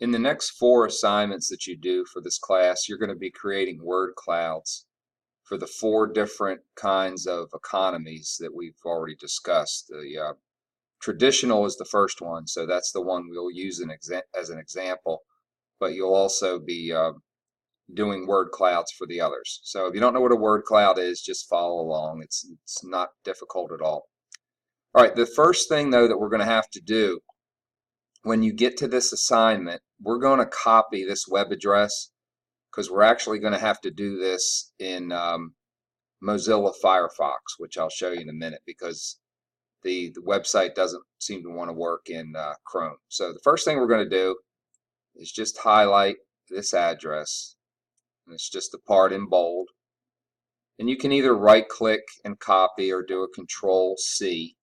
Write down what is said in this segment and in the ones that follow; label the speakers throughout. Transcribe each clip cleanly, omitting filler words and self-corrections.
Speaker 1: In the next 4 assignments that you do for this class, you're going to be creating word clouds for the 4 different kinds of economies that we've already discussed. The traditional is the first one, so that's the one we'll use as an example, but you'll also be doing word clouds for the others. So if you don't know what a word cloud is, just follow along. It's not difficult at all. All right, the first thing though that we're going to have to do when you get to this assignment, we're going to copy this web address because we're actually going to have to do this in Mozilla Firefox, which I'll show you in a minute because the website doesn't seem to want to work in Chrome. So the first thing we're going to do is just highlight this address, and it's just the part in bold. And you can either right click and copy or do a Control-C.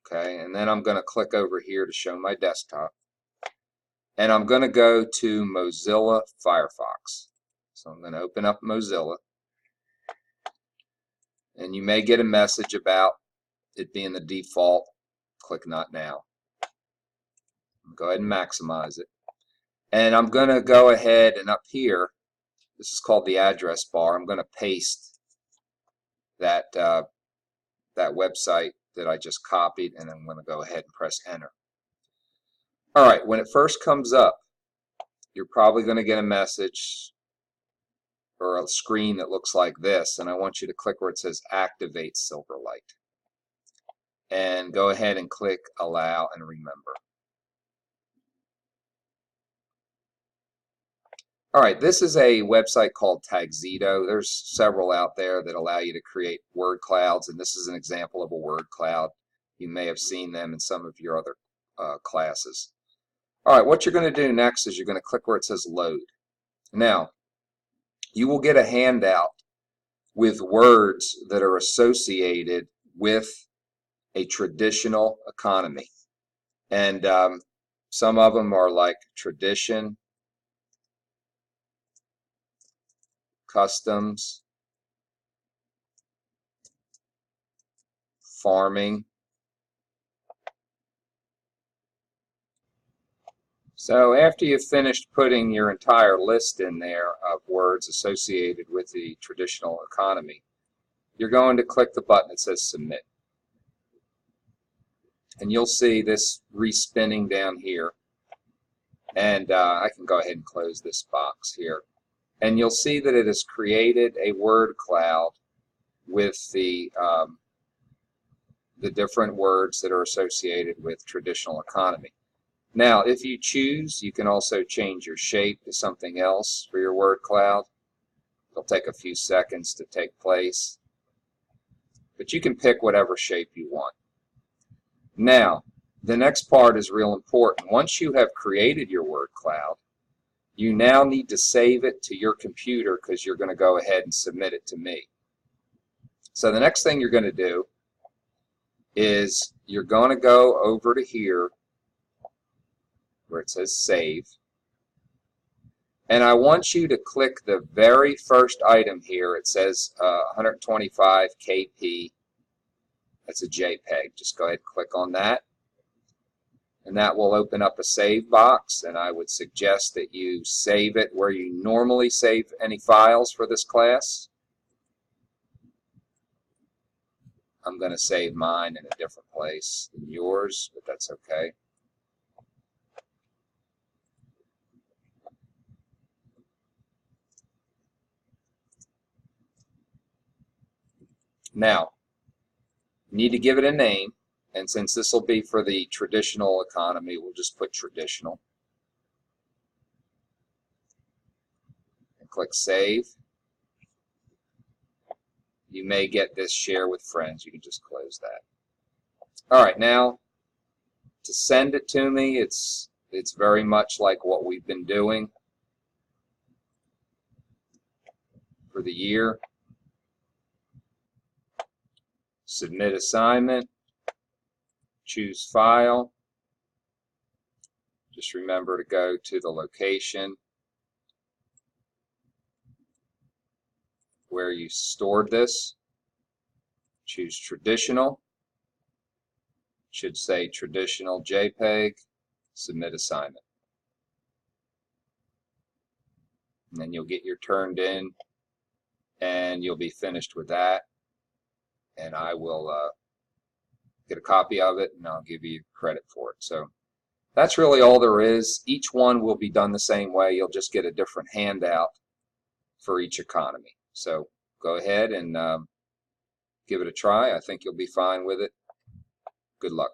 Speaker 1: Okay, and then I'm going to click over here to show my desktop. And I'm going to go to Mozilla Firefox. So I'm going to open up Mozilla. And you may get a message about it being the default. Click Not Now. Go ahead and maximize it. And I'm going to go ahead and up here, this is called the address bar, I'm going to paste that, that website that I just copied, and I'm going to go ahead and press enter. All right, when it first comes up, you're probably going to get a message or a screen that looks like this, and I want you to click where it says Activate Silverlight. And go ahead and click Allow and Remember. All right, this is a website called Tagxedo. There's several out there that allow you to create word clouds, and this is an example of a word cloud. You may have seen them in some of your other classes. All right, what you're going to do next is you're going to click where it says Load. Now, you will get a handout with words that are associated with a traditional economy. And some of them are like tradition, customs, farming. So after you've finished putting your entire list in there of words associated with the traditional economy, you're going to click the button that says Submit. And you'll see this respinning down here. And I can go ahead and close this box here. And you'll see that it has created a word cloud with the different words that are associated with traditional economy. Now, if you choose, you can also change your shape to something else for your word cloud. It'll take a few seconds to take place, but you can pick whatever shape you want. Now, the next part is real important. Once you have created your word cloud, you now need to save it to your computer because you're going to go ahead and submit it to me. So the next thing you're going to do is you're going to go over to here where it says Save. And I want you to click the very first item here. It says 125 kp. That's a JPEG. Just go ahead and click on that. And that will open up a save box. And I would suggest that you save it where you normally save any files for this class. I'm going to save mine in a different place than yours, but that's okay. Now, you need to give it a name, and since this will be for the traditional economy, we'll just put traditional. And click Save. You may get this share with friends. You can just close that. All right, now to send it to me, it's very much like what we've been doing for the year. Submit assignment, choose file. Just remember to go to the location where you stored this. Choose traditional. Should say traditional JPEG. submit assignment. And then you'll get your turned in, and you'll be finished with that. And I will get a copy of it, and I'll give you credit for it. So that's really all there is. Each one will be done the same way. You'll just get a different handout for each economy. So go ahead and give it a try. I think you'll be fine with it. Good luck.